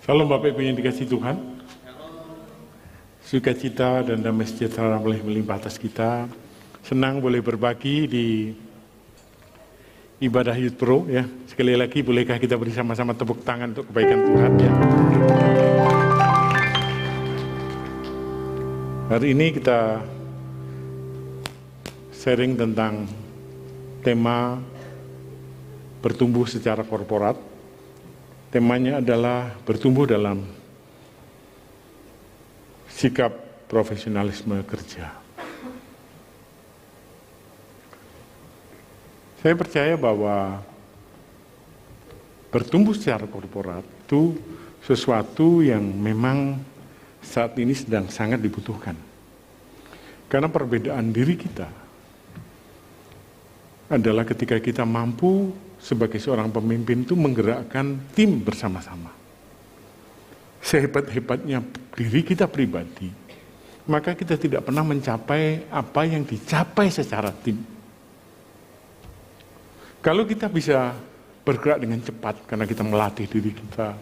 Salam Bapak Ibu yang dikasihi Tuhan. Sukacita dan damai sejahtera boleh melimpah atas kita. Senang boleh berbagi di ibadah Youth Pro ya. Sekali lagi bolehkah kita beri sama-sama tepuk tangan untuk kebaikan Tuhan ya. Hari ini kita sharing tentang tema bertumbuh secara korporat. Temanya adalah bertumbuh dalam sikap profesionalisme kerja. Saya percaya bahwa bertumbuh secara korporat itu sesuatu yang memang saat ini sedang sangat dibutuhkan. Karena perbedaan diri kita adalah ketika kita mampu sebagai seorang pemimpin itu menggerakkan tim bersama-sama. Sehebat-hebatnya diri kita pribadi, maka kita tidak pernah mencapai apa yang dicapai secara tim. Kalau kita bisa bergerak dengan cepat karena kita melatih diri kita,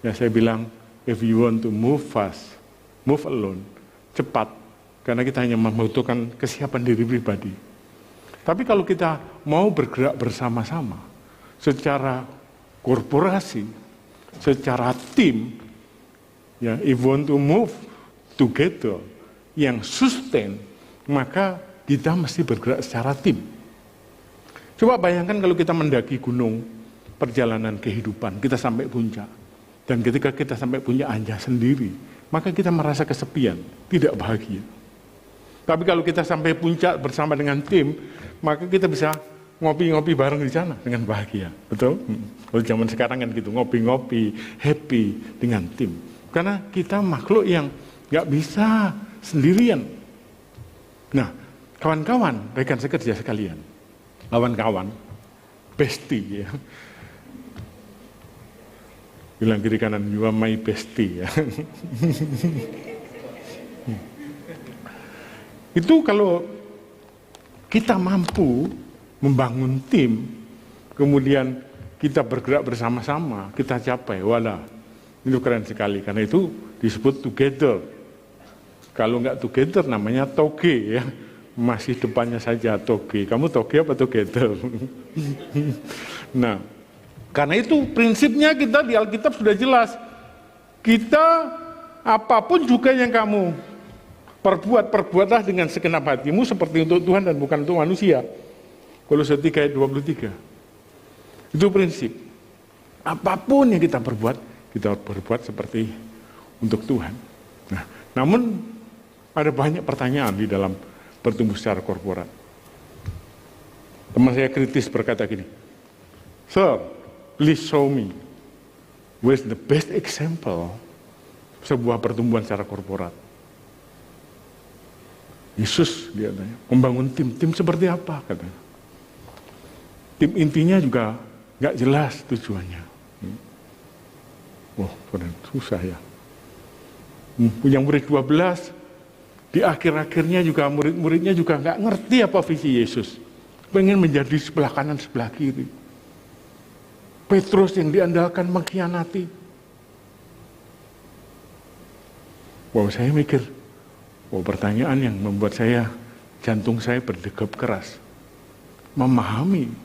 ya saya bilang, if you want to move fast, move alone, cepat, karena kita hanya membutuhkan kesiapan diri pribadi. Tapi kalau kita mau bergerak bersama-sama, secara korporasi, secara tim, ya, if you want to move together, yang sustain, maka kita mesti bergerak secara tim. Coba bayangkan kalau kita mendaki gunung, perjalanan kehidupan, kita sampai puncak. Dan ketika kita sampai puncak hanya sendiri, maka kita merasa kesepian, tidak bahagia. Tapi kalau kita sampai puncak bersama dengan tim, maka kita bisa ngopi-ngopi bareng di sana dengan bahagia, betul? Kalau zaman sekarang kan gitu, ngopi-ngopi, happy dengan tim. Karena kita makhluk yang nggak bisa sendirian. Nah, kawan-kawan, rekan sekerja sekalian, kawan-kawan, bestie ya. Bilang kiri kanan, you are my bestie ya. Itu kalau kita mampu membangun tim, kemudian kita bergerak bersama-sama, kita capai, wala, itu keren sekali, karena itu disebut together. Kalau nggak together namanya toge ya, masih depannya saja toge, kamu toge apa together? Nah, karena itu prinsipnya kita di Alkitab sudah jelas, kita apapun juga yang kamu perbuatlah dengan segenap hatimu seperti untuk Tuhan dan bukan untuk manusia. Kolose 3 ayat 23. Itu prinsip. Apapun yang kita perbuat seperti untuk Tuhan. Nah, namun ada banyak pertanyaan di dalam bertumbuh secara korporat. Teman saya kritis berkata gini, "Sir, please show me where's the best example sebuah pertumbuhan secara korporat." Yesus dia tanya, membangun tim seperti apa katanya. Tim intinya juga nggak jelas tujuannya. Wah, susah ya. Punya murid 12, di akhir-akhirnya juga murid-muridnya juga nggak ngerti apa visi Yesus. Pengen menjadi sebelah kanan, sebelah kiri. Petrus yang diandalkan mengkhianati. Wah, saya mikir, pertanyaan yang membuat jantung saya berdegup keras. Memahami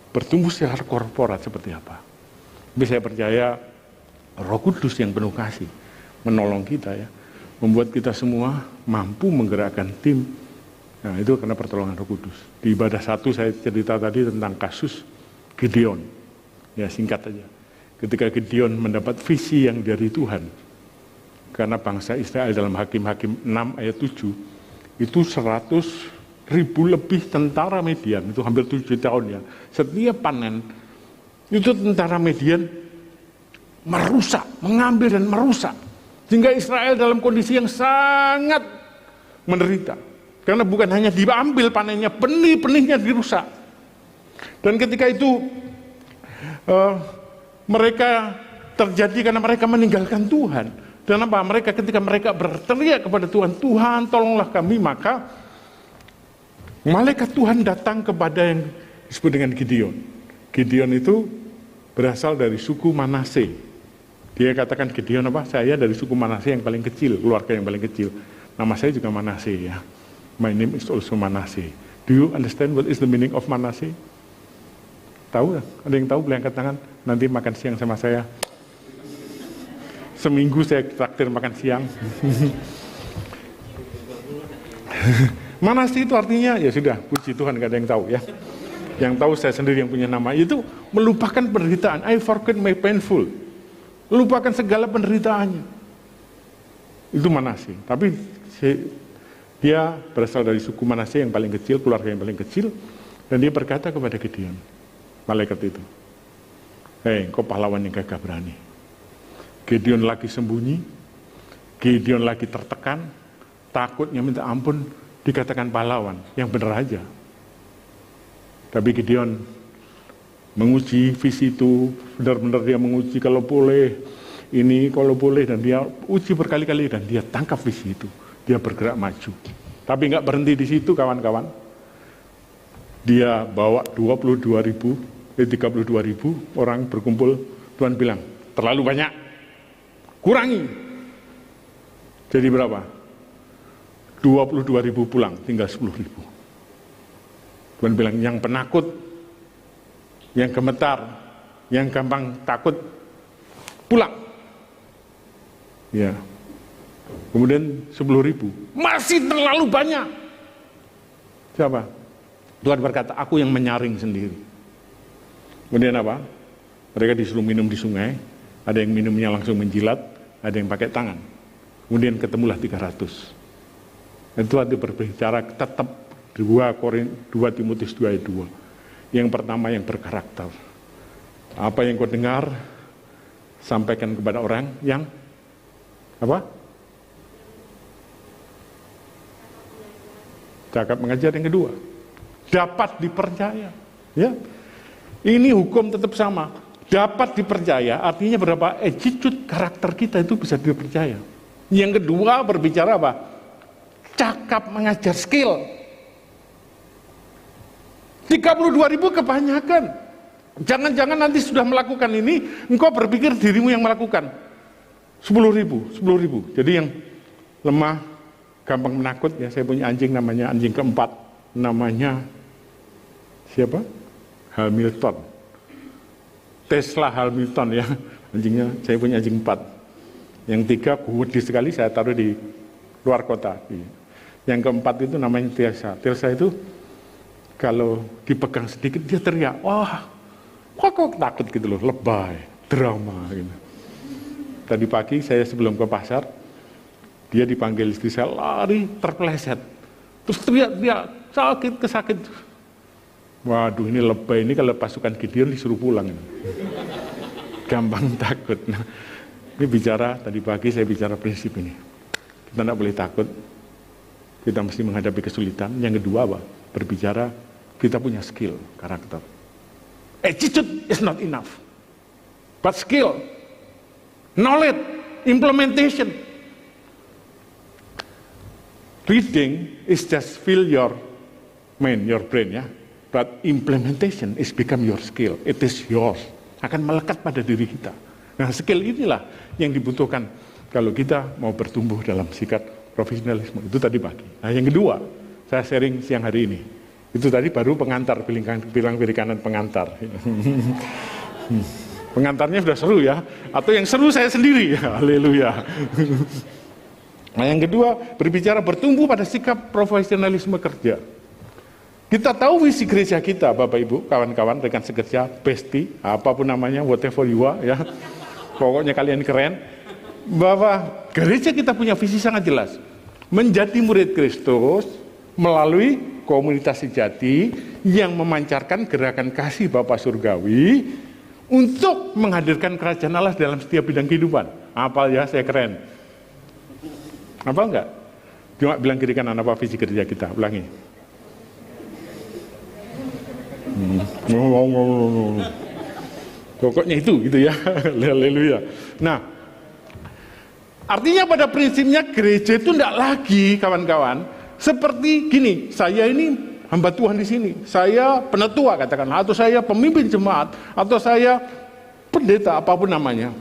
bertumbuh secara korporat seperti apa. Tapi saya percaya Roh Kudus yang penuh kasih menolong kita ya, membuat kita semua mampu menggerakkan tim. Nah, itu karena pertolongan Roh Kudus. Di ibadah 1 saya cerita tadi tentang kasus Gideon. Ya, singkat aja. Ketika Gideon mendapat visi yang dari Tuhan, karena bangsa Israel dalam Hakim-Hakim 6 ayat 7, itu 100.000 lebih tentara Median, itu hampir 7 tahun ya. Setiap panen, itu tentara Median merusak, mengambil dan merusak. Sehingga Israel dalam kondisi yang sangat menderita. Karena bukan hanya diambil panennya, benih-benihnya dirusak. Dan ketika itu, mereka terjadi karena mereka meninggalkan Tuhan. Dan apa? Ketika mereka berteriak kepada Tuhan, Tuhan tolonglah kami, maka malaikat Tuhan datang kepada yang disebut dengan Gideon. Gideon itu berasal dari suku Manase. Dia katakan Gideon apa? Saya dari suku Manase yang paling kecil, keluarga yang paling kecil. Nama saya juga Manase ya. My name is also Manase. Do you understand what is the meaning of Manase? Tahu? Ada yang tahu? Boleh angkat tangan. Nanti makan siang sama saya. Seminggu saya traktir makan siang. Manase itu artinya, ya sudah, puji Tuhan, gak ada yang tahu ya. Yang tahu saya sendiri yang punya nama. Itu melupakan penderitaan. I forget my painful. Lupakan segala penderitaannya. Itu Manase. Tapi dia berasal dari suku Manase yang paling kecil, keluarga yang paling kecil. Dan dia berkata kepada Gideon, malaikat itu, hei, kau pahlawan yang gagah berani. Gideon lagi sembunyi, Gideon lagi tertekan, takutnya minta ampun, dikatakan pahlawan, yang benar aja. Tapi Gideon menguji visi itu, benar-benar dia menguji kalau boleh, ini kalau boleh, dan dia uji berkali-kali, dan dia tangkap visi itu, dia bergerak maju. Tapi nggak berhenti di situ kawan-kawan, dia bawa 32.000 orang berkumpul, Tuhan bilang, terlalu banyak, kurangi. Jadi berapa? 22.000 pulang, tinggal 10.000. Tuhan bilang, yang penakut, yang gemetar, yang gampang takut, pulang. Ya. Kemudian 10.000, masih terlalu banyak. Siapa? Tuhan berkata, aku yang menyaring sendiri. Kemudian apa? Mereka disuruh minum di sungai, ada yang minumnya langsung menjilat, ada yang pakai tangan. Kemudian ketemulah 300. Dan Tuhan itu berbicara tetap 2 Timotius 2 ayat 2. Yang pertama yang berkarakter. Apa yang kau dengar, sampaikan kepada orang yang apa? Cakap mengajar. Yang kedua, dapat dipercaya. Ya, ini hukum tetap sama. Dapat dipercaya artinya berapa? Attitude karakter kita itu bisa dipercaya. Yang kedua berbicara apa? Cakap mengajar, skill. 32.000 kebanyakan. Jangan-jangan nanti sudah melakukan ini, engkau berpikir dirimu yang melakukan. 10.000. Jadi yang lemah, gampang menakut, ya saya punya anjing namanya anjing keempat, namanya siapa? Hamilton. Tesla Hamilton ya, anjingnya, saya punya anjing 4. Yang 3 gede sekali, saya taruh di luar kota. Yang keempat itu namanya Tirsa. Tirsa itu kalau dipegang sedikit dia teriak, wah, kok takut gitu loh, lebay, drama gitu. Tadi pagi saya sebelum ke pasar, dia dipanggil istri saya, lari terpeleset, terus teriak, sakit. Waduh, ini lebay, ini kalau pasukan Gideon disuruh pulang. Gampang takut. Nah, ini bicara, tadi pagi saya bicara prinsip ini. Kita tidak boleh takut, kita mesti menghadapi kesulitan. Yang kedua apa? Berbicara, kita punya skill, karakter. Attitude is not enough. But skill, knowledge, implementation. Reading is just fill your brain ya. But implementation is become your skill. It is yours. Akan melekat pada diri kita. Nah, skill inilah yang dibutuhkan kalau kita mau bertumbuh dalam sikap profesionalisme. Itu tadi pagi. Nah, yang kedua, saya sharing siang hari ini. Itu tadi baru pengantar, bilang kiri kanan pengantar. Pengantarnya sudah seru ya. Atau yang seru saya sendiri. Haleluya. Nah, yang kedua, berbicara bertumbuh pada sikap profesionalisme kerja. Kita tahu visi gereja kita, Bapak Ibu, kawan-kawan, rekan sekerja, bestie, apapun namanya, whatever you are, ya. Pokoknya kalian keren. Bahwa gereja kita punya visi sangat jelas. Menjadi murid Kristus melalui komunitas sejati yang memancarkan gerakan kasih Bapa Surgawi untuk menghadirkan kerajaan Allah dalam setiap bidang kehidupan. Apal ya, saya keren. Apal enggak? Cuma bilang kiri kanan apa visi kerja kita, ulangi. Pokoknya itu gitu ya. Haleluya. Nah, artinya pada prinsipnya gereja itu tidak lagi kawan-kawan seperti gini, saya ini hamba Tuhan di sini, saya penetua katakanlah, atau saya pemimpin jemaat, atau saya pendeta apapun namanya.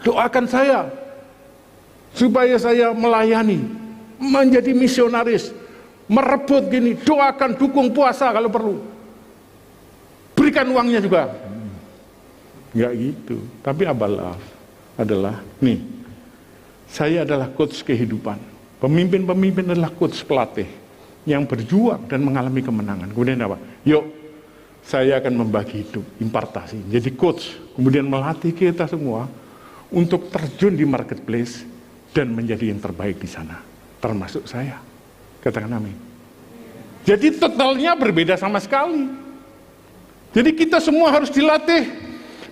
Doakan saya supaya saya melayani, menjadi misionaris, merebut gini, doakan, dukung puasa kalau perlu. Berikan uangnya juga. Enggak gitu. Tapi adalah nih, saya adalah coach kehidupan. Pemimpin-pemimpin adalah coach pelatih yang berjuang dan mengalami kemenangan. Kemudian apa? Yuk, saya akan membagi hidup, impartasi. Jadi coach, kemudian melatih kita semua untuk terjun di marketplace dan menjadi yang terbaik di sana. Termasuk saya. Katakan amin. Jadi totalnya berbeda sama sekali. Jadi kita semua harus dilatih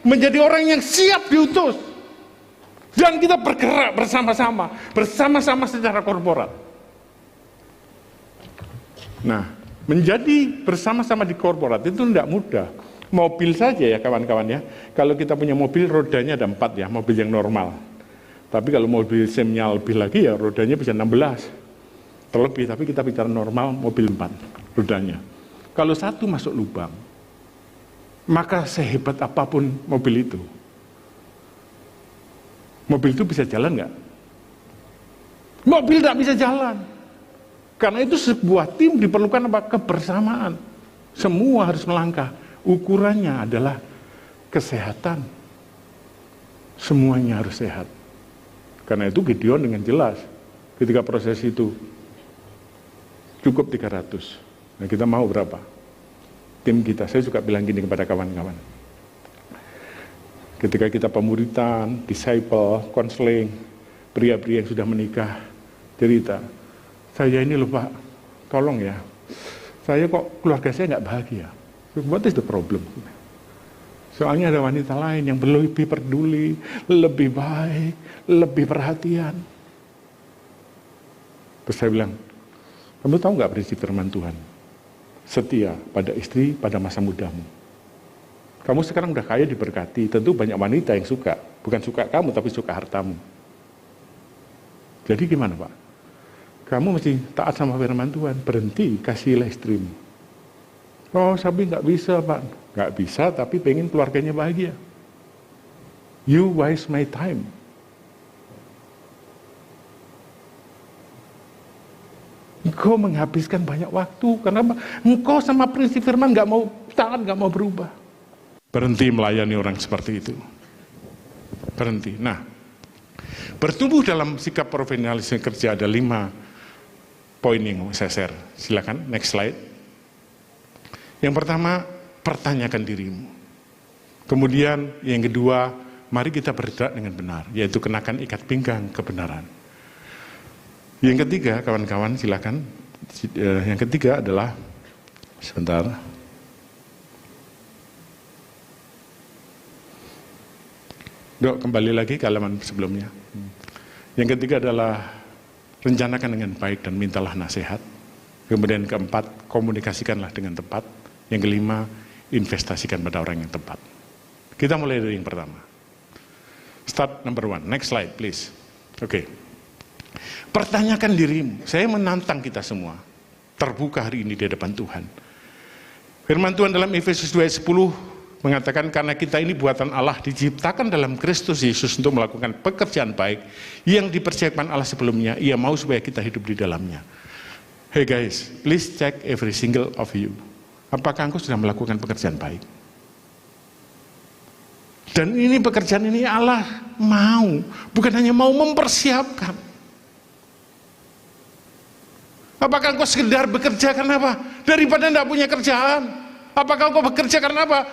menjadi orang yang siap diutus. Dan kita bergerak bersama-sama secara korporat. Nah, menjadi bersama-sama di korporat itu tidak mudah. Mobil saja ya kawan-kawan ya. Kalau kita punya mobil rodanya ada 4 ya, mobil yang normal. Tapi kalau mobil SEM-nya lebih lagi ya rodanya bisa 16. Terlebih, tapi kita bicara normal mobil 4 rodanya. Kalau satu masuk lubang, maka sehebat apapun mobil itu bisa jalan nggak? Mobil nggak bisa jalan. Karena itu sebuah tim diperlukan apa? Kebersamaan. Semua harus melangkah. Ukurannya adalah kesehatan. Semuanya harus sehat. Karena itu Gideon dengan jelas ketika proses itu cukup 300. Nah, kita mau berapa? Tim kita, saya suka bilang gini kepada kawan-kawan. Ketika kita pemuritan, disciple, konseling, pria-pria yang sudah menikah, cerita, saya ini lupa, tolong ya, saya kok keluarga saya nggak bahagia. What is the problem? Soalnya ada wanita lain yang lebih peduli, lebih baik, lebih perhatian. Terus saya bilang, kamu tahu nggak prinsip firman Tuhan? Setia pada istri pada masa mudamu. Kamu sekarang udah kaya diberkati, tentu banyak wanita yang suka. Bukan suka kamu, tapi suka hartamu. Jadi gimana Pak? Kamu mesti taat sama firman Tuhan, berhenti, kasihilah istrimu. Oh, tapi nggak bisa Pak. Nggak bisa, tapi pengen keluarganya bahagia. You waste my time. Engkau menghabiskan banyak waktu, karena engkau sama prinsip firman nggak mau taat, nggak mau berubah. Berhenti melayani orang seperti itu. Berhenti. Nah, bertumbuh dalam sikap profesionalisme kerja ada 5 poin yang saya share. Silakan, next slide. Yang pertama, pertanyakan dirimu. Kemudian yang kedua, mari kita bergerak dengan benar, yaitu kenakan ikat pinggang kebenaran. Yang ketiga, kawan-kawan silakan. Yang ketiga adalah, sebentar. Dok, kembali lagi ke halaman sebelumnya. Yang ketiga adalah rencanakan dengan baik dan mintalah nasihat. Kemudian keempat, komunikasikanlah dengan tepat. Yang kelima, investasikan pada orang yang tepat. Kita mulai dari yang pertama. Start number 1. Next slide, please. Oke. Pertanyakan dirimu. Saya menantang kita semua. Terbuka hari ini di hadapan Tuhan. Firman Tuhan dalam Efesus 2:10 mengatakan karena kita ini buatan Allah diciptakan dalam Kristus Yesus untuk melakukan pekerjaan baik yang dipersiapkan Allah sebelumnya. Ia mau supaya kita hidup di dalamnya. Hey guys, please check every single of you. Apakah engkau sudah melakukan pekerjaan baik? Dan ini pekerjaan ini Allah mau, bukan hanya mau mempersiapkan. Apakah engkau sekedar bekerja karena apa? Daripada tidak punya kerjaan. Apakah engkau bekerja karena apa?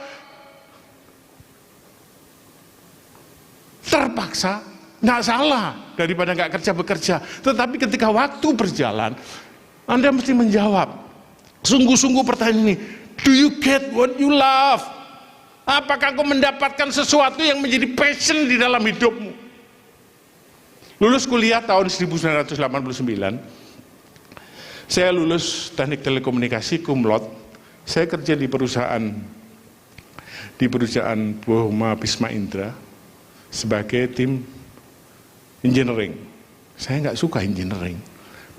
Terpaksa, nggak salah daripada nggak kerja bekerja. Tetapi ketika waktu berjalan, Anda mesti menjawab. Sungguh-sungguh pertanyaan ini, do you get what you love? Apakah kau mendapatkan sesuatu yang menjadi passion di dalam hidupmu? Lulus kuliah tahun 1989, saya lulus teknik telekomunikasi cum laude. Saya kerja di perusahaan Boma Bisma Indra sebagai tim engineering. Saya nggak suka engineering.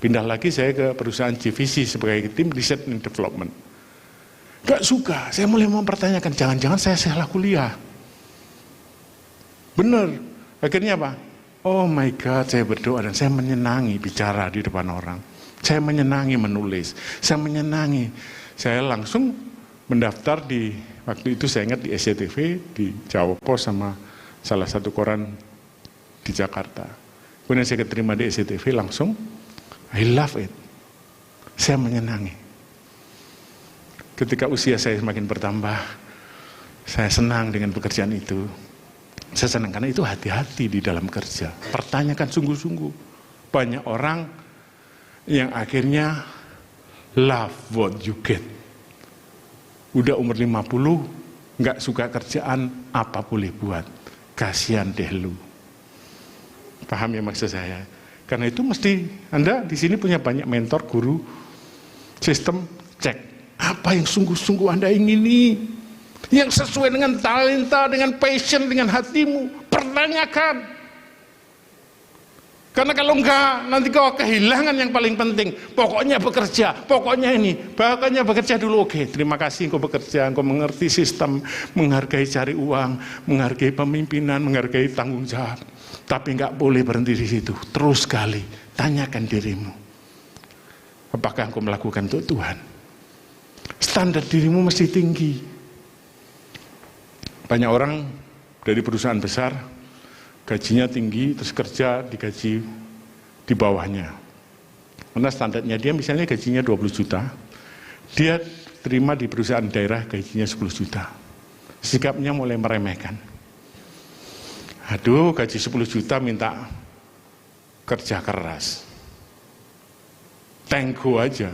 Pindah lagi saya ke perusahaan JVC sebagai tim research and development. Nggak suka. Saya mulai mempertanyakan, jangan-jangan saya salah kuliah. Benar. Akhirnya apa? Oh my God, saya berdoa dan saya menyenangi bicara di depan orang. Saya menyenangi menulis. Saya menyenangi. Saya langsung mendaftar di, waktu itu saya ingat di SCTV, di Jawa Pos sama salah satu koran di Jakarta. Kemudian saya keterima di SCTV langsung, I love it. Saya menyenangi. Ketika usia saya semakin bertambah, saya senang dengan pekerjaan itu. Saya senang karena itu hati-hati di dalam kerja. Pertanyakan sungguh-sungguh. Banyak orang yang akhirnya love what you get. Udah umur 50, nggak suka kerjaan, apa boleh buat. Kasihan deh lu. Paham ya maksud saya? Karena itu mesti Anda di sini punya banyak mentor, guru, sistem cek. Apa yang sungguh-sungguh Anda ingini? Yang sesuai dengan talenta, dengan passion, dengan hatimu, pertanyakan. Karena kalau enggak, nanti kau kehilangan yang paling penting. Pokoknya bekerja, pokoknya ini. Pokoknya bekerja dulu, oke. Terima kasih engkau bekerja, engkau mengerti sistem, menghargai cari uang, menghargai pemimpinan, menghargai tanggung jawab. Tapi enggak boleh berhenti di situ. Terus sekali, tanyakan dirimu. Apakah engkau melakukan untuk Tuhan? Standar dirimu mesti tinggi. Banyak orang dari perusahaan besar, gajinya tinggi, terus kerja digaji di bawahnya. Karena standarnya dia misalnya gajinya 20 juta, dia terima di perusahaan daerah gajinya 10 juta. Sikapnya mulai meremehkan. Aduh, gaji 10 juta minta kerja keras. Tenggo aja.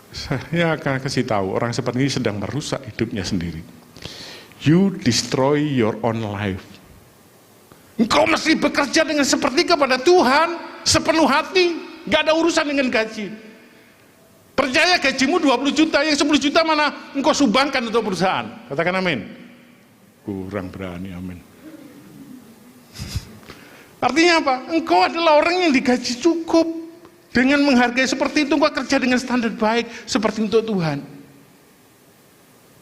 Saya akan kasih tahu, orang seperti ini sedang merusak hidupnya sendiri. You destroy your own life. Engkau mesti bekerja dengan seperti kepada Tuhan, sepenuh hati, gak ada urusan dengan gaji. Percaya gajimu 20 juta, yang 10 juta mana engkau sumbangkan untuk perusahaan. Katakan amin. Kurang berani amin. Artinya apa? Engkau adalah orang yang digaji cukup. Dengan menghargai seperti itu, engkau kerja dengan standar baik, seperti untuk Tuhan.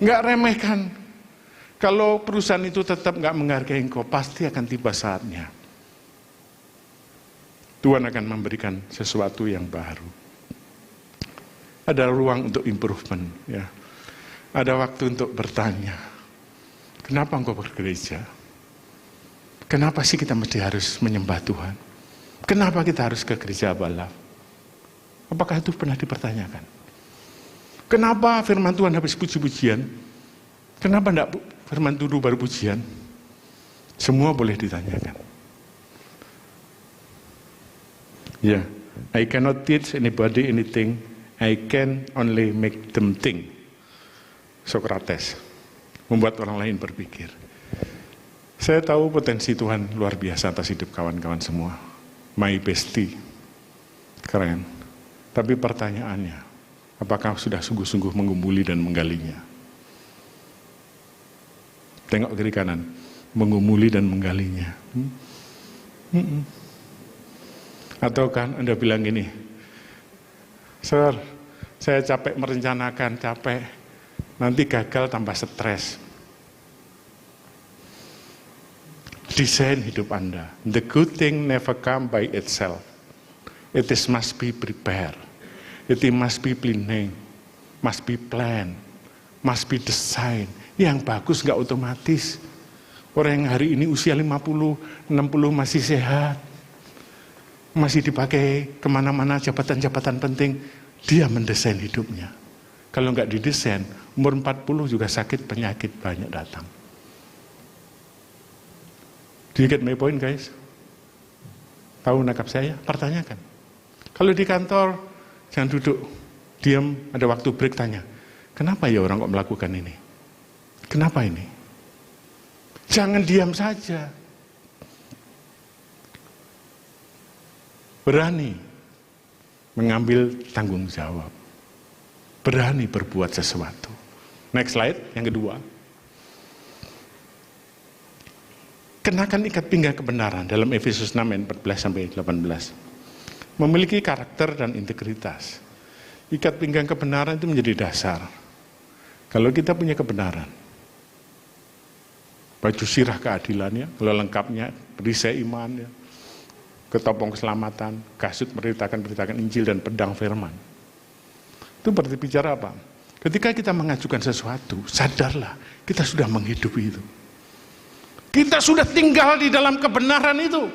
Gak remehkan. Kalau perusahaan itu tetap nggak menghargai engkau, pasti akan tiba saatnya. Tuhan akan memberikan sesuatu yang baru. Ada ruang untuk improvement, ya. Ada waktu untuk bertanya, kenapa engkau bergereja? Kenapa sih kita mesti harus menyembah Tuhan? Kenapa kita harus ke gereja Balaf? Apakah itu pernah dipertanyakan? Kenapa firman Tuhan habis puji-pujian? Kenapa enggak firman dulu baru pujian? Semua boleh ditanyakan. Ya, I cannot teach anybody anything. I can only make them think. Socrates membuat orang lain berpikir. Saya tahu potensi Tuhan luar biasa atas hidup kawan-kawan semua. My bestie. Keren. Tapi pertanyaannya, apakah sudah sungguh-sungguh menggumuli dan menggalinya? Tengok kiri kanan, menggumuli dan menggalinya. Atau kan Anda bilang gini, Sir, saya capek merencanakan, capek, nanti gagal tambah stres. Desain hidup Anda. The good thing never come by itself. It is must be prepared. It must be planning, must be planned, must be designed. Yang bagus nggak otomatis. Orang yang hari ini usia 50, 60 masih sehat, masih dipakai kemana-mana jabatan-jabatan penting, dia mendesain hidupnya. Kalau nggak didesain, umur 40 juga sakit penyakit banyak datang. Do you get my point, guys? Tahu nakap saya? Pertanyakan. Kalau di kantor, jangan duduk, diam, ada waktu break, tanya, kenapa ya orang kok melakukan ini? Kenapa ini? Jangan diam saja. Berani mengambil tanggung jawab. Berani berbuat sesuatu. Next slide, yang kedua. Kenakan ikat pinggang kebenaran dalam Efesus 6 ayat 14-18. Memiliki karakter dan integritas. Ikat pinggang kebenaran itu menjadi dasar. Kalau kita punya kebenaran, baju sirah keadilannya, lengkapnya, perisai iman, ya, ketopong keselamatan, kasut beritakan Injil dan pedang firman. Itu berbicara apa? Ketika kita mengajukan sesuatu, sadarlah kita sudah menghidupi itu. Kita sudah tinggal di dalam kebenaran itu.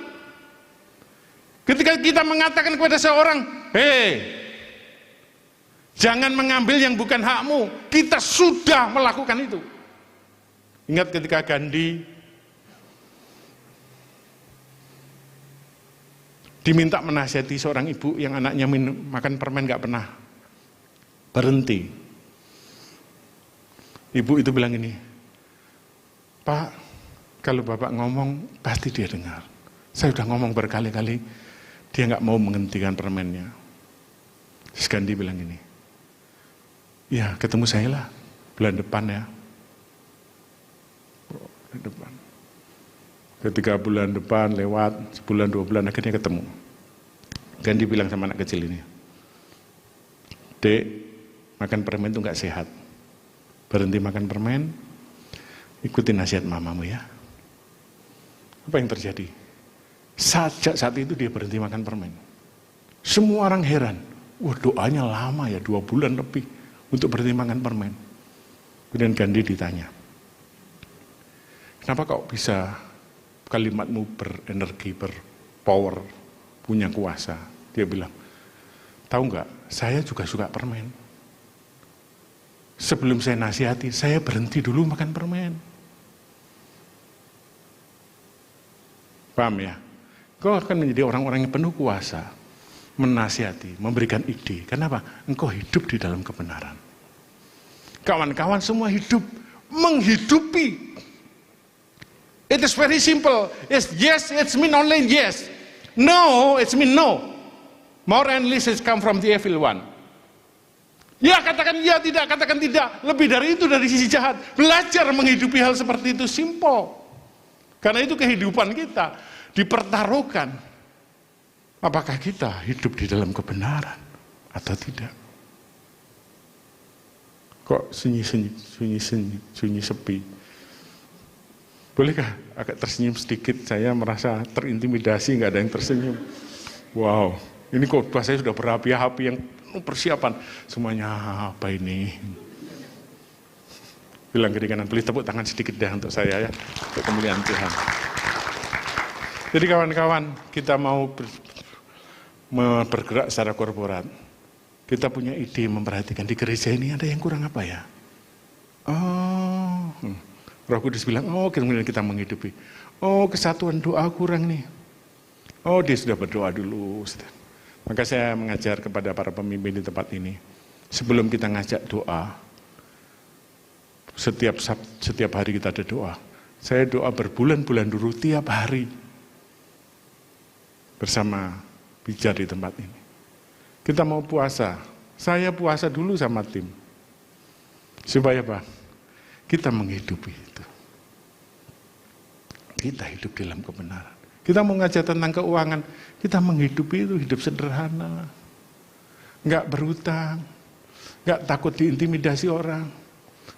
Ketika kita mengatakan kepada seorang, hei, jangan mengambil yang bukan hakmu, kita sudah melakukan itu. Ingat ketika Gandhi diminta menasihati seorang ibu yang anaknya makan permen gak pernah berhenti. Ibu itu bilang ini, Pak, kalau Bapak ngomong pasti dia dengar. Saya sudah ngomong berkali-kali, dia gak mau menghentikan permennya. Terus Gandhi bilang ini, ya ketemu saya lah bulan depan ya. Depan. Ketika bulan depan lewat, sebulan 2 bulan akhirnya ketemu. Gandhi bilang sama anak kecil ini, Dek, makan permen itu gak sehat. Berhenti makan permen, ikuti nasihat mamamu ya. Apa yang terjadi? Sejak saat itu dia berhenti makan permen. Semua orang heran, wah doanya lama ya, 2 bulan lebih untuk berhenti makan permen. Kemudian Gandhi ditanya, kenapa kau bisa kalimatmu berenergi, berpower, punya kuasa? Dia bilang, tahu nggak, saya juga suka permen. Sebelum saya nasihati, saya berhenti dulu makan permen. Paham ya? Kau akan menjadi orang-orang yang penuh kuasa, menasihati, memberikan ide. Kenapa? Engkau hidup di dalam kebenaran. Kawan-kawan semua hidup, menghidupi. It is very simple. It's yes, it's mean only yes. No, it's mean no. More and less is come from the evil one. Ya katakan ya, tidak katakan tidak. Lebih dari itu dari sisi jahat. Belajar menghidupi hal seperti itu simple. Karena itu kehidupan kita dipertaruhkan. Apakah kita hidup di dalam kebenaran atau tidak? Kok sunyi sepi? Bolehkah agak tersenyum sedikit? Saya merasa terintimidasi, nggak ada yang tersenyum. Wow, ini khotbah saya sudah berapi-api yang penuh persiapan. Semuanya apa ini? Bilang kiri kanan, boleh tepuk tangan sedikit deh untuk saya ya, untuk kemuliaan Tuhan. Jadi kawan-kawan, kita mau bergerak secara korporat. Kita punya ide memperhatikan di gereja ini ada yang kurang apa ya? Roh Kudus bilang, kemudian kita menghidupi. Kesatuan doa kurang nih. Dia sudah berdoa dulu. Maka saya mengajar kepada para pemimpin di tempat ini. Sebelum kita ngajak doa, setiap hari kita ada doa. Saya doa berbulan-bulan dulu tiap hari. Bersama bijar di tempat ini. Kita mau puasa. Saya puasa dulu sama tim. Supaya apa? Kita menghidupi itu. Kita hidup dalam kebenaran. Kita mau ngajar tentang keuangan, kita menghidupi itu hidup sederhana. Enggak berhutang, enggak takut diintimidasi orang.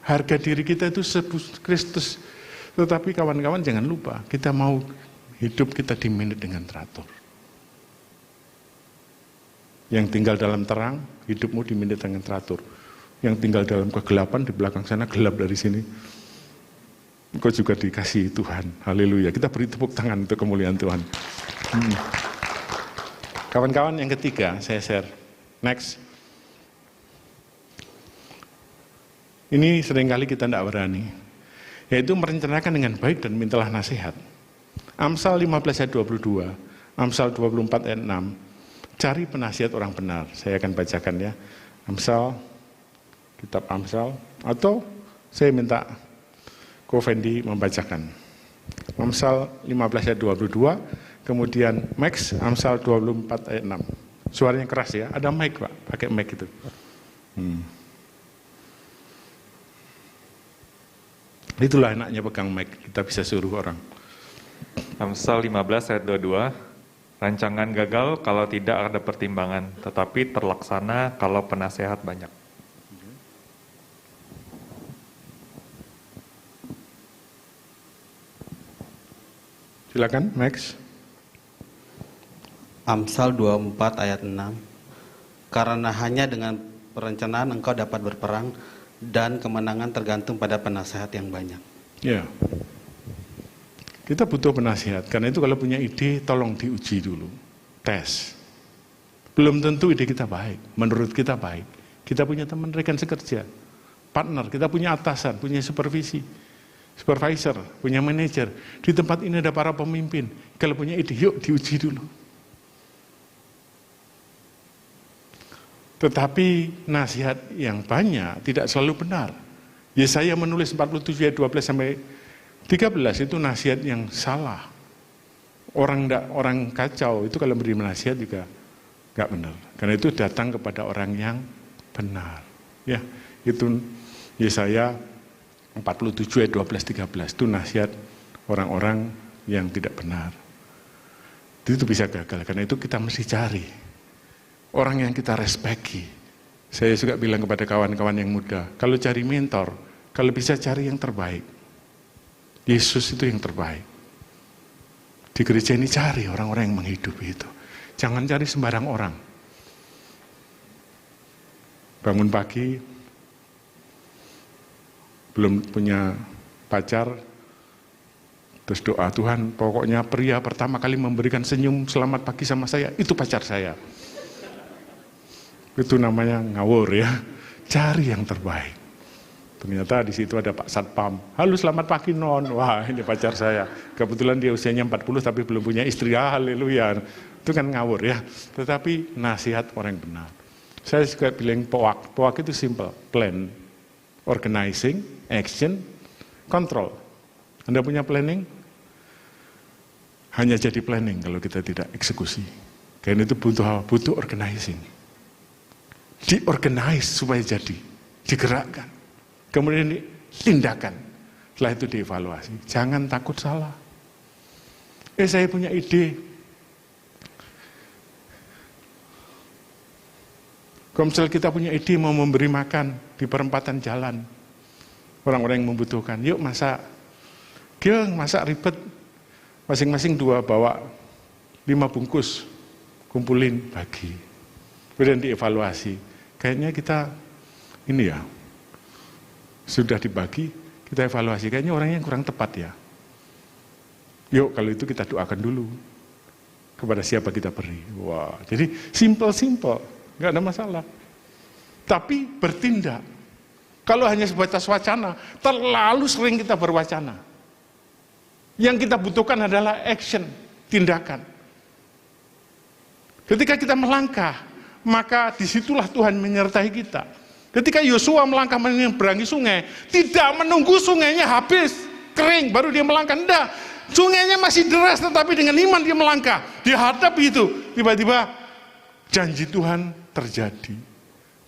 Harga diri kita itu Kristus. Tetapi kawan-kawan jangan lupa, kita mau hidup kita dimanage dengan teratur. Yang tinggal dalam terang, hidupmu dimanage dengan teratur. Yang tinggal dalam kegelapan, di belakang sana gelap dari sini. Engkau juga dikasihi Tuhan. Haleluya. Kita beri tepuk tangan untuk kemuliaan Tuhan. Kawan-kawan yang ketiga, saya share. Next. Ini seringkali kita tidak berani. Yaitu merencanakan dengan baik dan mintalah nasihat. Amsal 15 ayat 22. Amsal 24 ayat 6. Cari penasihat orang benar. Saya akan bacakan ya. Amsal, kitab Amsal, atau saya minta Ko Fendi membacakan. Amsal 15 ayat 22, kemudian Max Amsal 24 ayat 6. Suaranya keras ya, ada mic Pak, pakai mic itu. Itulah enaknya pegang mic, kita bisa suruh orang. Amsal 15 ayat 22, rancangan gagal kalau tidak ada pertimbangan, tetapi terlaksana kalau penasehat banyak. Silakan, Max. Amsal 24 ayat 6. Karena hanya dengan perencanaan engkau dapat berperang dan kemenangan tergantung pada penasehat yang banyak. Ya. Kita butuh penasihat. Karena itu kalau punya ide, tolong diuji dulu. Tes. Belum tentu ide kita baik. Menurut kita baik. Kita punya teman rekan sekerja. Partner. Kita punya atasan. Punya supervisi. Supervisor. Punya manajer. Di tempat ini ada para pemimpin. Kalau punya ide, yuk diuji dulu. Tetapi nasihat yang banyak tidak selalu benar. Yesaya menulis 47 ayat 12 sampai 13 itu nasihat yang salah. Orang kacau itu kalau beri nasihat juga nggak benar. Karena itu datang kepada orang yang benar. Ya, itu Yesaya 47 ayat 12-13 itu nasihat orang-orang yang tidak benar. Itu bisa gagal. Karena itu kita mesti cari orang yang kita respeki. Saya juga bilang kepada kawan-kawan yang muda, kalau cari mentor, kalau bisa cari yang terbaik. Yesus itu yang terbaik. Di gereja ini cari orang-orang yang menghidupi itu. Jangan cari sembarang orang. Bangun pagi, belum punya pacar, terus doa, Tuhan pokoknya pria pertama kali memberikan senyum selamat pagi sama saya, itu pacar saya. Itu namanya ngawur ya. Cari yang terbaik. Ternyata di situ ada Pak Satpam. Halo selamat pagi non. Wah ini pacar saya. Kebetulan dia usianya 40 tapi belum punya istri. Haleluya. Itu kan ngawur ya. Tetapi nasihat orang yang benar. Saya juga bilang POAK. POAK itu simple. Plan, organizing, action, control. Anda punya planning? Hanya jadi planning kalau kita tidak eksekusi. Karena itu butuh organizing. Diorganize supaya jadi, digerakkan, kemudian ditindakan, setelah itu dievaluasi. Jangan takut salah. Saya punya ide. Kalau misalnya kita punya ide mau memberi makan di perempatan jalan, orang-orang yang membutuhkan, yuk masak. Masak ribet, masing-masing 2 bawa 5 bungkus, kumpulin, bagi. Kemudian dievaluasi. Kayaknya kita ini ya sudah dibagi, kita evaluasi. Kayaknya orangnya kurang tepat ya. Yuk kalau itu kita doakan dulu kepada siapa kita beri. Wah, jadi simple, nggak ada masalah. Tapi bertindak. Kalau hanya sebatas wacana, terlalu sering kita berwacana. Yang kita butuhkan adalah action, tindakan. Ketika kita melangkah, maka disitulah Tuhan menyertai kita. Ketika Yosua melangkah menyeberangi sungai, tidak menunggu sungainya habis, kering, baru dia melangkah. Tidak, sungainya masih deras, tetapi dengan iman dia melangkah. Dia hadapi itu, tiba-tiba janji Tuhan terjadi.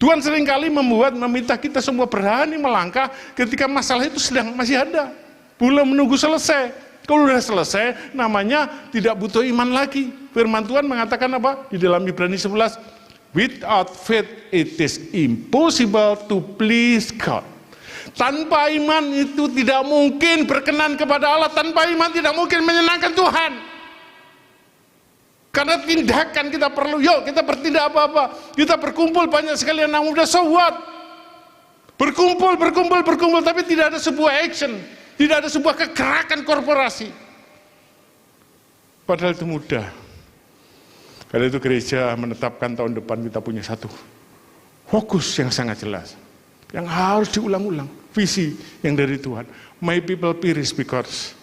Tuhan seringkali meminta kita semua berani melangkah ketika masalah itu masih ada. Belum menunggu selesai. Kalau sudah selesai, namanya tidak butuh iman lagi. Firman Tuhan mengatakan apa? Di dalam Ibrani 11, without faith it is impossible to please God. Tanpa iman itu tidak mungkin berkenan kepada Allah. Tanpa iman tidak mungkin menyenangkan Tuhan. Karena tindakan kita perlu. Yuk kita bertindak apa-apa. Kita berkumpul banyak sekali anak muda. So what? Berkumpul. Tapi tidak ada sebuah action. Tidak ada sebuah kegerakan korporasi. Padahal itu mudah. Karena itu gereja menetapkan tahun depan kita punya satu fokus yang sangat jelas. Yang harus diulang-ulang. Visi yang dari Tuhan. My people perish because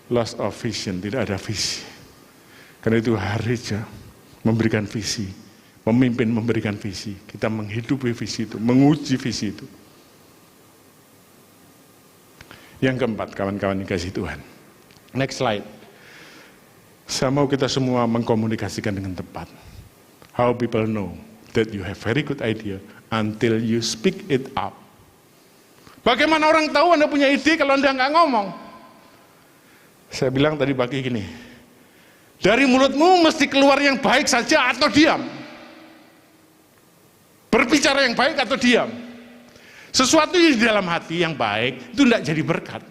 loss of vision. Tidak ada visi. Karena itu gereja memberikan visi. Pemimpin memberikan visi. Kita menghidupi visi itu. Menguji visi itu. Yang keempat, kawan-kawan dikasih Tuhan. Next slide. Saya mau kita semua mengkomunikasikan dengan tepat. How people know that you have very good idea until you speak it up. Bagaimana orang tahu Anda punya ide kalau Anda nggak ngomong? Saya bilang tadi pagi gini, dari mulutmu mesti keluar yang baik saja atau diam. Berbicara yang baik atau diam. Sesuatu yang di dalam hati yang baik itu tidak jadi berkat.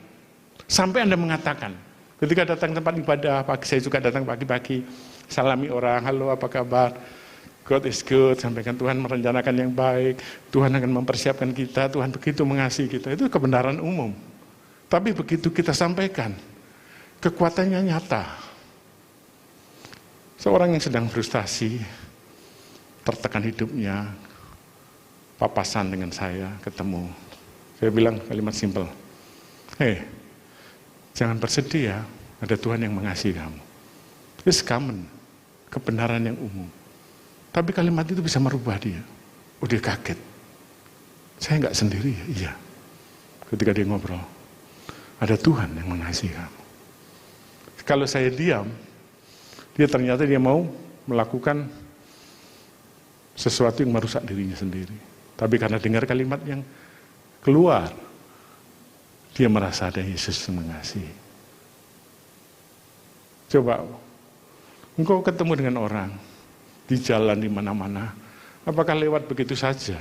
Sampai Anda mengatakan, Ketika datang tempat ibadah, saya juga datang pagi-pagi, salami orang, halo apa kabar, God is good, sampaikan Tuhan merencanakan yang baik, Tuhan akan mempersiapkan kita, Tuhan begitu mengasihi kita, itu kebenaran umum. Tapi begitu kita sampaikan, kekuatannya nyata. Seorang yang sedang frustasi, tertekan hidupnya, papasan dengan saya, ketemu. Saya bilang kalimat simpel, jangan bersedih ya, ada Tuhan yang mengasihi kamu. It's common, kebenaran yang umum. Tapi kalimat itu bisa merubah dia. Dia kaget. Saya nggak sendiri ya? Iya. Ketika dia ngobrol, ada Tuhan yang mengasihi kamu. Kalau saya diam, ternyata dia mau melakukan sesuatu yang merusak dirinya sendiri. Tapi karena dengar kalimat yang keluar, dia merasa ada Yesus yang mengasihi. Coba, engkau ketemu dengan orang, di jalan di mana-mana, apakah lewat begitu saja?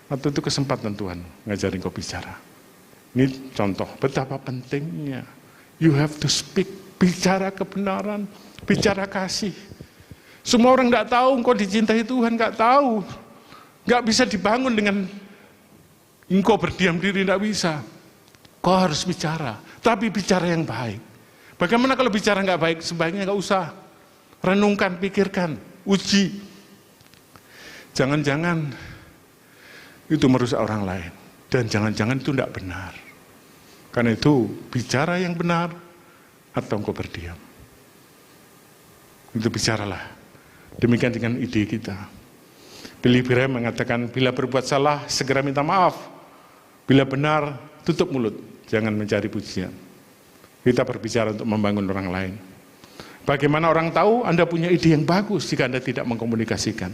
Atau itu kesempatan Tuhan ngajarin kau bicara? Ini contoh betapa pentingnya. You have to speak, bicara kebenaran, bicara kasih. Semua orang tidak tahu engkau dicintai Tuhan, nggak tahu. Nggak bisa dibangun dengan engkau berdiam diri, tidak bisa. Kau harus bicara, tapi bicara yang baik. Bagaimana kalau bicara nggak baik? Sebaiknya nggak usah. Renungkan, pikirkan, uji. Jangan-jangan itu merusak orang lain. Dan jangan-jangan itu tidak benar. Karena itu, bicara yang benar atau engkau berdiam. Itu bicaralah. Demikian dengan ide kita. Billy Graham mengatakan, bila berbuat salah, segera minta maaf. Bila benar, tutup mulut. Jangan mencari pujian. Kita berbicara untuk membangun orang lain. Bagaimana orang tahu Anda punya ide yang bagus jika Anda tidak mengkomunikasikan?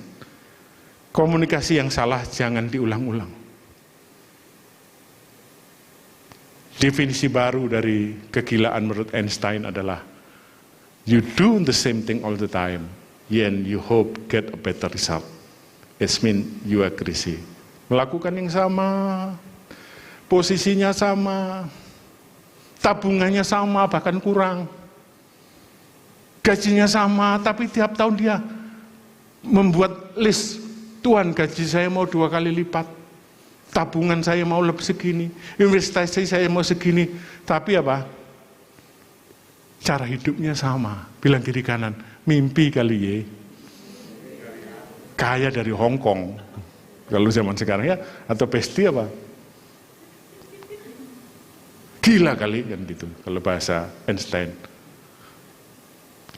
Komunikasi yang salah jangan diulang-ulang. Definisi baru dari kegilaan menurut Einstein adalah you do the same thing all the time and you hope get a better result. It means you are crazy. Melakukan yang sama, posisinya sama, tabungannya sama bahkan kurang. Gajinya sama, tapi tiap tahun dia membuat list, Tuhan gaji saya mau 2 kali lipat, tabungan saya mau lebih segini, investasi saya mau segini, tapi apa? Cara hidupnya sama, bilang kiri kanan, mimpi kali ya, kaya dari Hong Kong, kalau zaman sekarang ya, atau pesti apa? Gila kali kan gitu, kalau bahasa Einstein.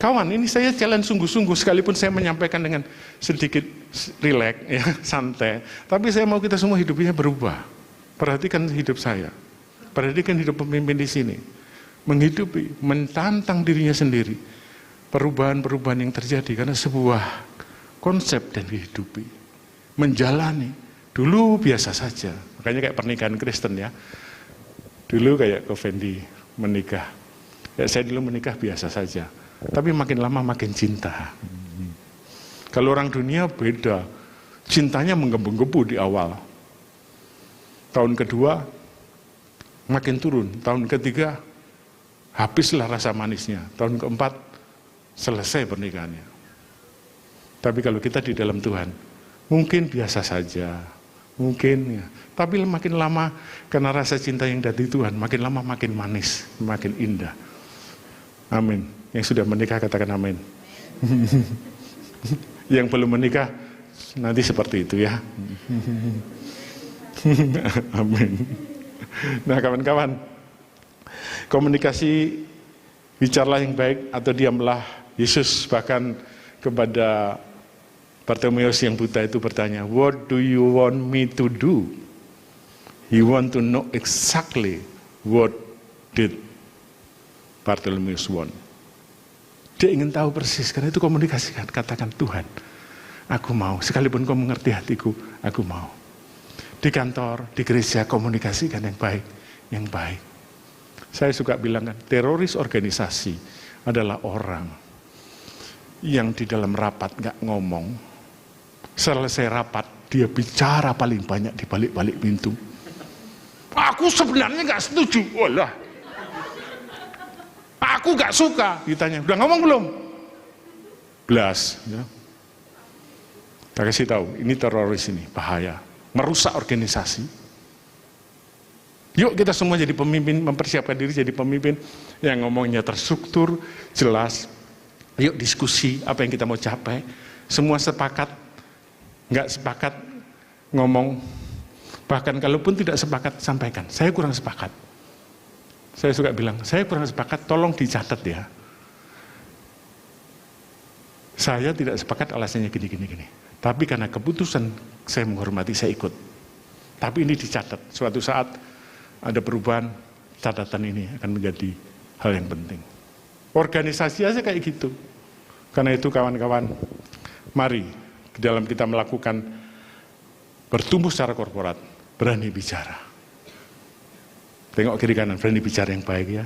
Kawan, ini saya jalan sungguh-sungguh, sekalipun saya menyampaikan dengan sedikit rileks, ya, santai. Tapi saya mau kita semua hidupnya berubah. Perhatikan hidup saya, perhatikan hidup pemimpin di sini. Menghidupi, mentantang dirinya sendiri. Perubahan-perubahan yang terjadi karena sebuah konsep dan dihidupi. Menjalani, dulu biasa saja. Makanya kayak pernikahan Kristen ya. Dulu kayak Kovendi menikah. Ya, saya dulu menikah biasa saja. Tapi makin lama makin cinta. Kalau orang dunia beda, cintanya menggebu-gebu di awal. Tahun kedua makin turun, tahun ketiga habislah rasa manisnya, tahun keempat selesai pernikahannya. Tapi kalau kita di dalam Tuhan, mungkin biasa saja, mungkin ya. Tapi makin lama karena rasa cinta yang dari Tuhan, makin lama makin manis, makin indah. Amin. Yang sudah menikah katakan amin. Yang belum menikah nanti seperti itu ya. Amin. Nah kawan-kawan, komunikasi, bicaralah yang baik atau diamlah. Yesus bahkan kepada Bartimeus yang buta itu bertanya, what do you want me to do? He want to know exactly what did Bartimeus want. Dia ingin tahu persis, karena itu komunikasikan, katakan Tuhan, aku mau, sekalipun kau mengerti hatiku, aku mau. Di kantor, di gereja, komunikasikan yang baik, yang baik. Saya suka bilang kan, teroris organisasi adalah orang yang di dalam rapat gak ngomong, selesai rapat, dia bicara paling banyak di balik-balik pintu. Aku sebenarnya gak setuju, walah. Aku gak suka. Ditanya, udah ngomong belum? Belas. Ya. Kita kasih tahu, ini teroris ini, bahaya. Merusak organisasi. Yuk kita semua jadi pemimpin, mempersiapkan diri jadi pemimpin yang ngomongnya terstruktur, jelas. Yuk diskusi apa yang kita mau capai. Semua sepakat, nggak sepakat ngomong. Bahkan kalaupun tidak sepakat, sampaikan. Saya kurang sepakat. Saya suka bilang, saya kurang sepakat, tolong dicatat ya. Saya tidak sepakat alasannya gini. Tapi karena keputusan saya menghormati, saya ikut. Tapi ini dicatat, suatu saat ada perubahan, catatan ini akan menjadi hal yang penting. Organisasi aja kayak gitu. Karena itu kawan-kawan, mari di dalam kita melakukan bertumbuh secara korporat, berani bicara. Tengok kiri kanan, berani bicara yang baik ya.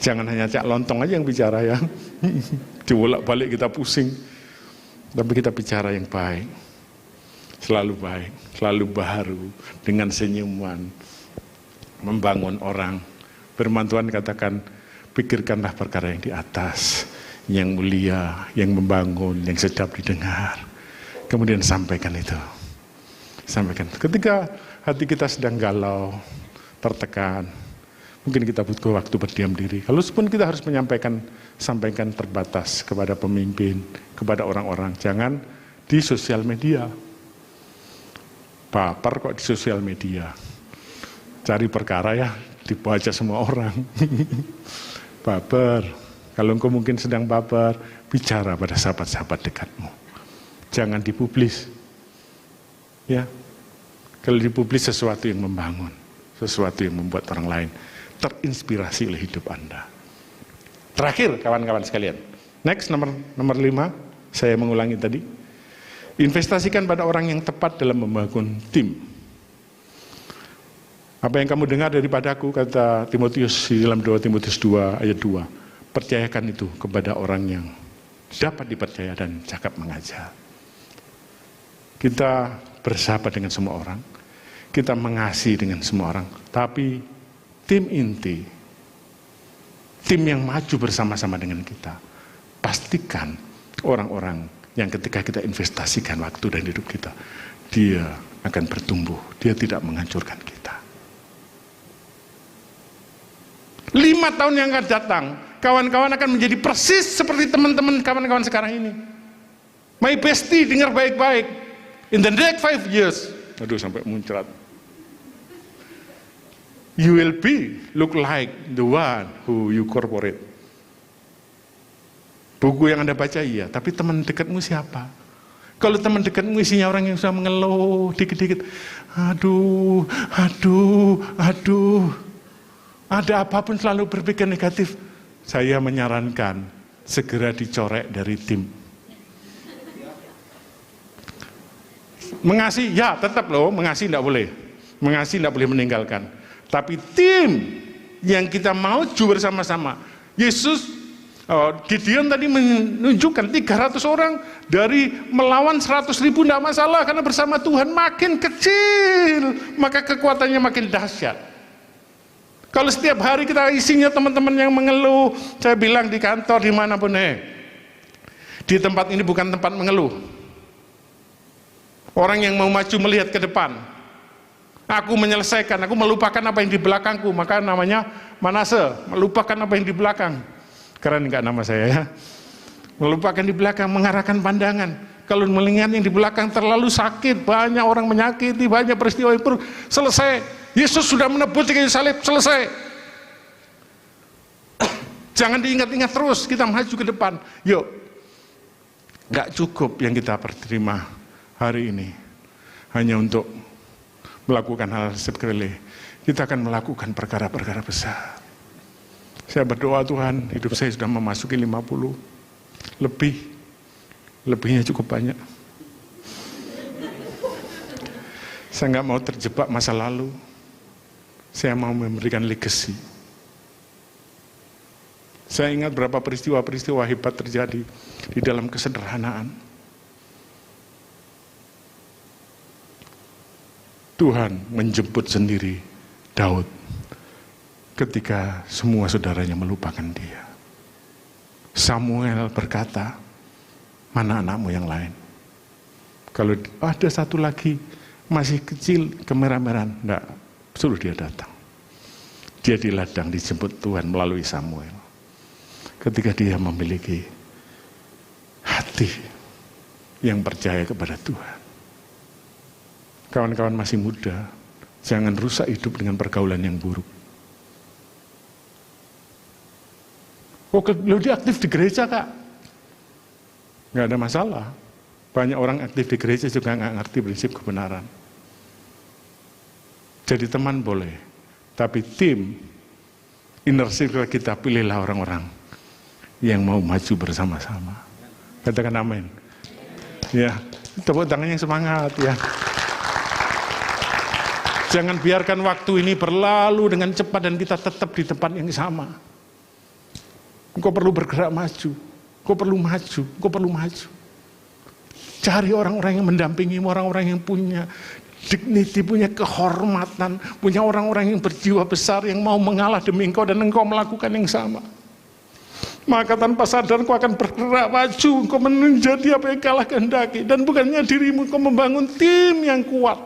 Jangan hanya cak lontong aja yang bicara ya. Dibolak-balik kita pusing. Tapi kita bicara yang baik. Selalu baik, selalu baru, dengan senyuman, membangun orang. Firman Tuhan katakan, pikirkanlah perkara yang di atas, yang mulia, yang membangun, yang sedap didengar. Kemudian sampaikan itu. Sampaikan. Ketika hati kita sedang galau, tertekan, mungkin kita butuh waktu berdiam diri. Kalau pun kita harus menyampaikan, sampaikan terbatas kepada pemimpin, kepada orang-orang. Jangan di sosial media. Baper kok di sosial media. Cari perkara ya, dibaca semua orang. Baper. Kalau engkau mungkin sedang baper, bicara pada sahabat-sahabat dekatmu. Jangan dipublis. Ya. Kalau dipublis sesuatu yang membangun, sesuatu yang membuat orang lain terinspirasi oleh hidup Anda. Terakhir kawan-kawan sekalian. Next nomor 5, saya mengulangi tadi. Investasikan pada orang yang tepat dalam membangun tim. Apa yang kamu dengar daripadaku, kata Timotius di dalam 2 Timotius 2 ayat 2. Percayakan itu kepada orang yang dapat dipercaya dan cakap mengajar. Kita bersahabat dengan semua orang. Kita mengasihi dengan semua orang. Tapi tim inti, tim yang maju bersama-sama dengan kita, pastikan orang-orang yang ketika kita investasikan waktu dan hidup kita, dia akan bertumbuh, dia tidak menghancurkan kita. 5 tahun yang akan datang, kawan-kawan akan menjadi persis seperti teman-teman kawan-kawan sekarang ini. My bestie, dengar baik-baik. In the next 5 years, aduh sampai muncrat. You will look like the one who you corporate. Buku yang Anda baca iya, tapi teman dekatmu siapa? Kalau teman dekatmu isinya orang yang sudah mengeluh dikit-dikit, aduh, ada apapun selalu berpikir negatif, saya menyarankan segera dicorek dari tim. Mengasihi, ya tetap loh, mengasihi tidak boleh. Mengasihi tidak boleh meninggalkan. Tapi tim yang kita maju bersama-sama, Gideon tadi menunjukkan 300 orang dari melawan 100.000 tidak masalah, karena bersama Tuhan makin kecil, maka kekuatannya makin dahsyat. Kalau setiap hari kita isinya teman-teman yang mengeluh, saya bilang di kantor dimanapun, di tempat ini bukan tempat mengeluh. Orang yang mau maju melihat ke depan. Aku menyelesaikan, aku melupakan apa yang di belakangku, maka namanya Manase, melupakan apa yang di belakang. Keren enggak nama saya ya? Melupakan di belakang, mengarahkan pandangan. Kalau melihat yang di belakang terlalu sakit, banyak orang menyakiti, banyak peristiwa yang selesai. Yesus sudah menebus di kayu salib, selesai. Jangan diingat-ingat terus, kita maju ke depan. Yuk, enggak cukup yang kita terima hari ini hanya untuk melakukan hal sepele. Kita akan melakukan perkara-perkara besar. Saya berdoa Tuhan, hidup saya sudah memasuki 50, lebihnya cukup banyak. Saya nggak mau terjebak masa lalu. Saya mau memberikan legacy. Saya ingat berapa peristiwa-peristiwa hebat terjadi di dalam kesederhanaan. Tuhan menjemput sendiri Daud ketika semua saudaranya melupakan dia. Samuel berkata, mana anakmu yang lain? Kalau ada satu lagi masih kecil, kemerah-merahan, enggak, suruh dia datang. Dia di ladang dijemput Tuhan melalui Samuel. Ketika dia memiliki hati yang percaya kepada Tuhan. Kawan-kawan masih muda, jangan rusak hidup dengan pergaulan yang buruk. Oh, dia aktif di gereja, Kak? Nggak ada masalah. Banyak orang aktif di gereja juga nggak ngerti prinsip kebenaran. Jadi teman boleh, tapi tim, inner circle kita, pilihlah orang-orang yang mau maju bersama-sama. Katakan amin. Ya, tepuk tangan yang semangat ya. Jangan biarkan waktu ini berlalu dengan cepat dan kita tetap di tempat yang sama. Engkau perlu bergerak maju, engkau perlu maju, engkau perlu maju. Cari orang-orang yang mendampingimu, orang-orang yang punya dignity, punya kehormatan, punya orang-orang yang berjiwa besar, yang mau mengalah demi engkau dan engkau melakukan yang sama. Maka tanpa sadar engkau akan bergerak maju, engkau menjadi apa yang kalah kehendaki. Dan bukannya dirimu, engkau membangun tim yang kuat.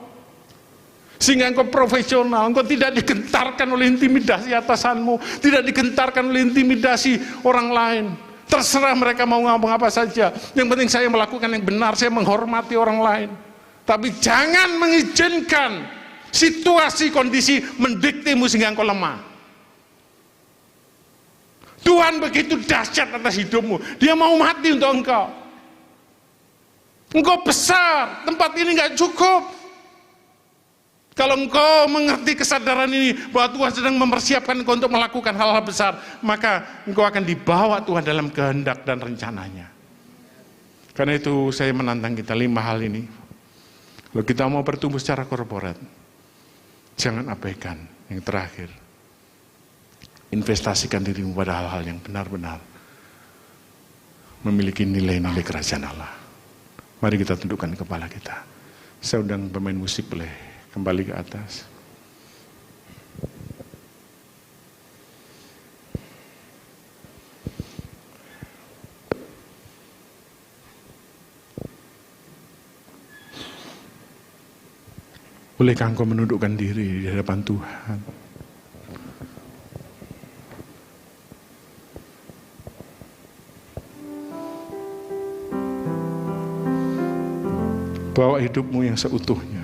Sehingga engkau profesional, engkau tidak digentarkan oleh intimidasi atasanmu, tidak digentarkan oleh intimidasi orang lain. Terserah mereka mau ngomong apa saja, yang penting saya melakukan yang benar, saya menghormati orang lain. Tapi jangan mengizinkan situasi, kondisi mendiktimu sehingga engkau lemah. Tuhan begitu dahsyat atas hidupmu, dia mau mati untuk engkau. Engkau besar, tempat ini gak cukup. Kalau engkau mengerti kesadaran ini bahwa Tuhan sedang mempersiapkan engkau untuk melakukan hal-hal besar, maka engkau akan dibawa Tuhan dalam kehendak dan rencananya. Karena itu saya menantang kita 5 hal ini. Kalau kita mau bertumbuh secara korporat, jangan abaikan yang terakhir. Investasikan dirimu pada hal-hal yang benar-benar memiliki nilai-nilai kerajaan Allah. Mari kita tundukkan kepala kita. Saya undang pemain musik boleh kembali ke atas. Bolehkah engkau menundukkan diri di hadapan Tuhan? Bawa hidupmu yang seutuhnya.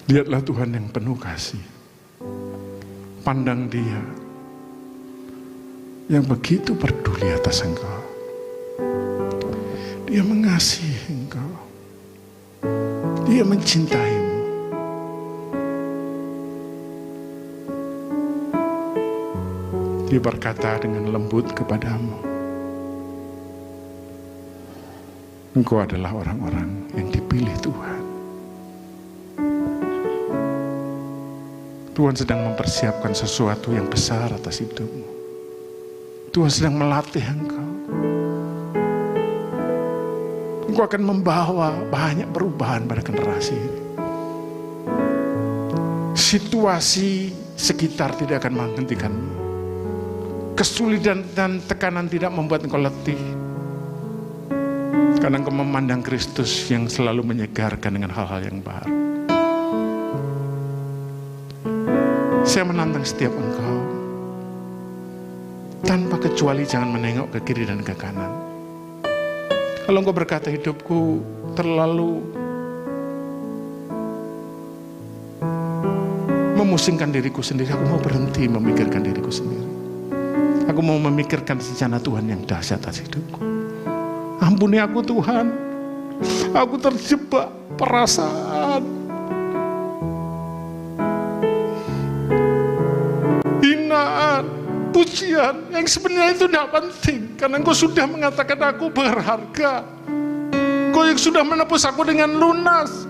Lihatlah Tuhan yang penuh kasih. Pandang Dia yang begitu peduli atas engkau. Dia mengasihi engkau. Dia mencintaimu. Dia berkata dengan lembut kepadamu, engkau adalah orang-orang yang dipilih Tuhan. Tuhan sedang mempersiapkan sesuatu yang besar atas hidupmu. Tuhan sedang melatih engkau. Engkau akan membawa banyak perubahan pada generasi ini. Situasi sekitar tidak akan menghentikanmu. Kesulitan dan tekanan tidak membuat engkau letih. Karena engkau memandang Kristus yang selalu menyegarkan dengan hal-hal yang baru. Saya menantang setiap engkau, tanpa kecuali jangan menengok ke kiri dan ke kanan. Kalau engkau berkata hidupku terlalu memusingkan diriku sendiri, aku mau berhenti memikirkan diriku sendiri. Aku mau memikirkan rencana Tuhan yang dahsyat atas hidupku. Ampuni aku Tuhan, aku terjebak perasaan hinaan, pujian yang sebenarnya itu tidak penting, karena engkau sudah mengatakan aku berharga. Engkau yang sudah menebus aku dengan lunas.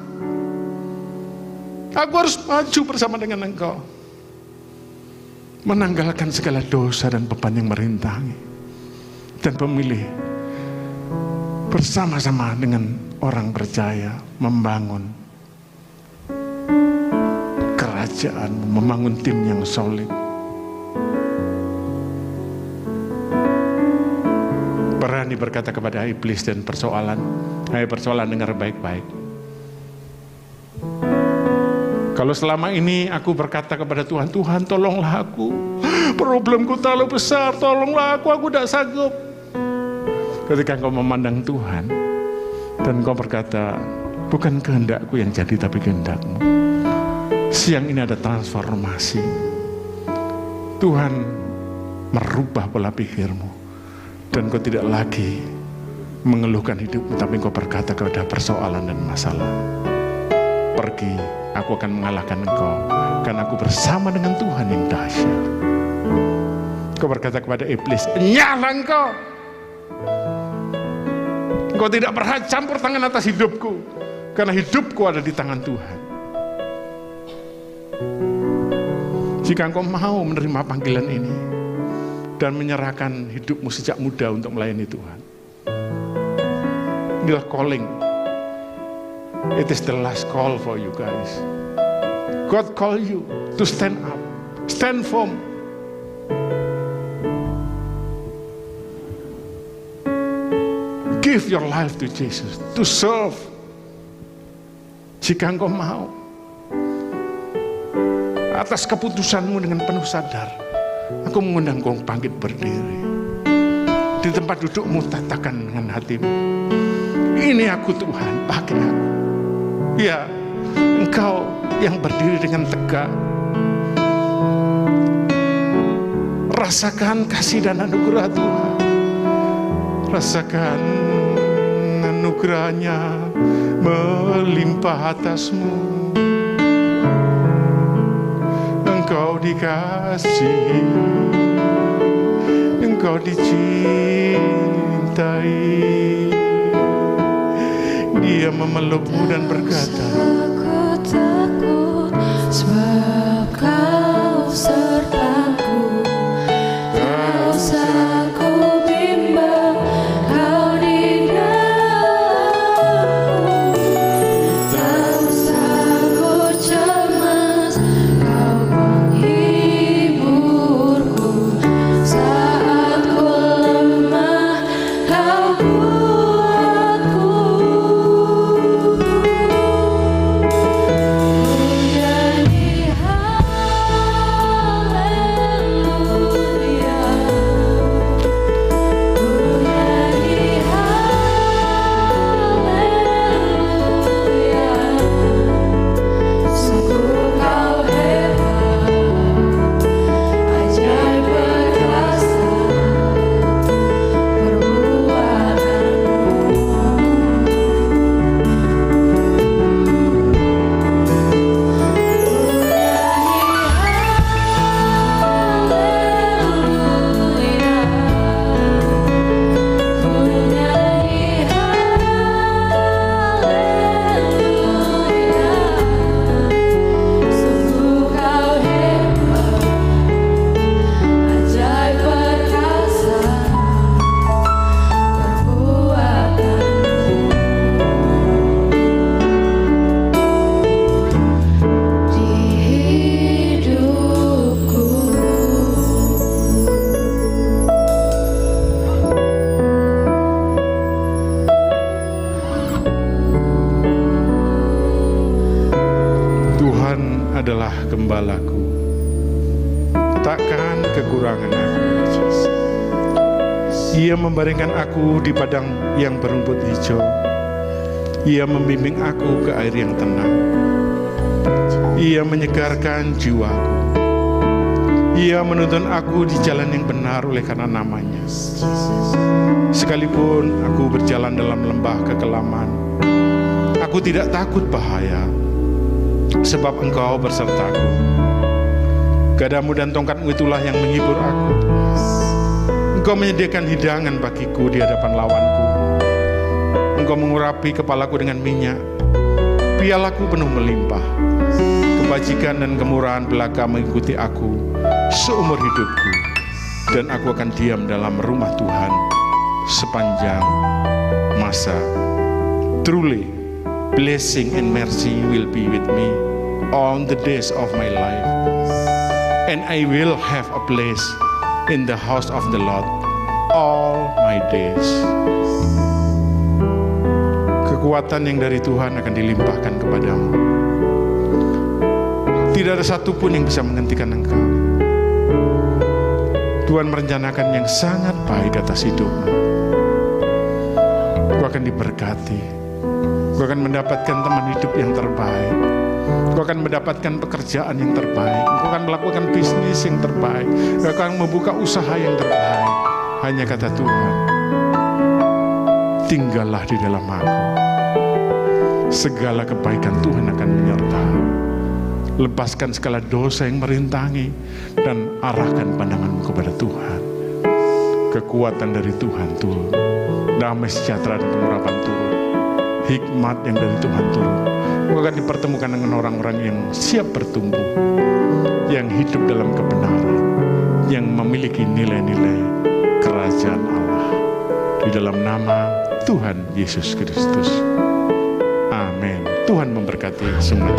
Aku harus maju bersama dengan engkau, menanggalkan segala dosa dan beban yang merintangi, dan memilih bersama-sama dengan orang percaya membangun kerajaan, membangun tim yang solid. Berani berkata kepada iblis dan persoalan, hai persoalan, dengar baik-baik. Kalau selama ini aku berkata kepada Tuhan, Tuhan tolonglah aku, problemku terlalu besar, tolonglah aku tidak sanggup. Ketika engkau memandang Tuhan dan engkau berkata, bukan kehendakku yang jadi tapi kehendakmu. Siang ini ada transformasi. Tuhan merubah pola pikirmu dan engkau tidak lagi mengeluhkan hidupmu, tapi engkau berkata kepada persoalan dan masalah, pergi, aku akan mengalahkan engkau karena aku bersama dengan Tuhan yang dahsyat. Engkau berkata kepada iblis, nyala engkau. Engkau tidak berhak campur tangan atas hidupku, karena hidupku ada di tangan Tuhan. Jika engkau mau menerima panggilan ini dan menyerahkan hidupmu sejak muda untuk melayani Tuhan, inilah calling. It is the last call for you guys. God call you to stand up, stand firm. Give your life to Jesus, to serve. Jika engkau mau, atas keputusanmu dengan penuh sadar, aku mengundang engkau bangkit berdiri. Di tempat dudukmu katakan dengan hatimu, ini aku Tuhan, pakai aku. Ya, engkau yang berdiri dengan tegak, rasakan kasih dan anugerah Tuhan. Rasakan anugerahnya melimpah atasmu. Engkau dikasihi, engkau dicintai. Dia memelukmu dan berkata, aku takut sebab kau sertaku. Tak usah ku bimbang, kau di dalamku. Tak usah ku cemas, kau penghiburku. Saat ku lemah, kau kuatku. Nyanyi haleluya, nyanyi haleluya. Sungguh kau hebat, ajaib perkasa Tuhan adalah gembalaku, takkan kekurangan aku. Ia membaringkan aku di padang yang berumput hijau. Ia membimbing aku ke air yang tenang. Ia menyegarkan jiwaku. Ia menuntun aku di jalan yang benar oleh karena namanya. Sekalipun aku berjalan dalam lembah kekelaman, aku tidak takut bahaya, sebab engkau bersertaku. Gadamu dan tongkatmu itulah yang menghibur aku. Engkau menyediakan hidangan bagiku di hadapan lawanku. Engkau mengurapi kepalaku dengan minyak, pialaku penuh melimpah. Kebajikan dan kemurahan belaka mengikuti aku seumur hidupku, dan aku akan diam dalam rumah Tuhan sepanjang masa. Truly, blessing and mercy will be with me all the days of my life. And I will have a place in the house of the Lord all my days. Kekuatan yang dari Tuhan akan dilimpahkan kepadamu. Tidak ada satupun yang bisa menghentikan engkau. Tuhan merencanakan yang sangat baik atas hidupmu. Kau akan diberkati. Kau akan mendapatkan teman hidup yang terbaik. Kau akan mendapatkan pekerjaan yang terbaik. Kau akan melakukan bisnis yang terbaik. Kau akan membuka usaha yang terbaik. Hanya kata Tuhan, tinggallah di dalam aku. Segala kebaikan Tuhan akan menyertai. Lepaskan segala dosa yang merintangi dan arahkan pandanganmu kepada Tuhan. Kekuatan dari Tuhan turun, damai sejahtera dan pengurapan turun, hikmat yang dari Tuhan turun. Kau akan dipertemukan dengan orang-orang yang siap bertumbuh, yang hidup dalam kebenaran, yang memiliki nilai-nilai kerajaan Allah. Di dalam nama Tuhan Yesus Kristus. Amin. Tuhan memberkati semua.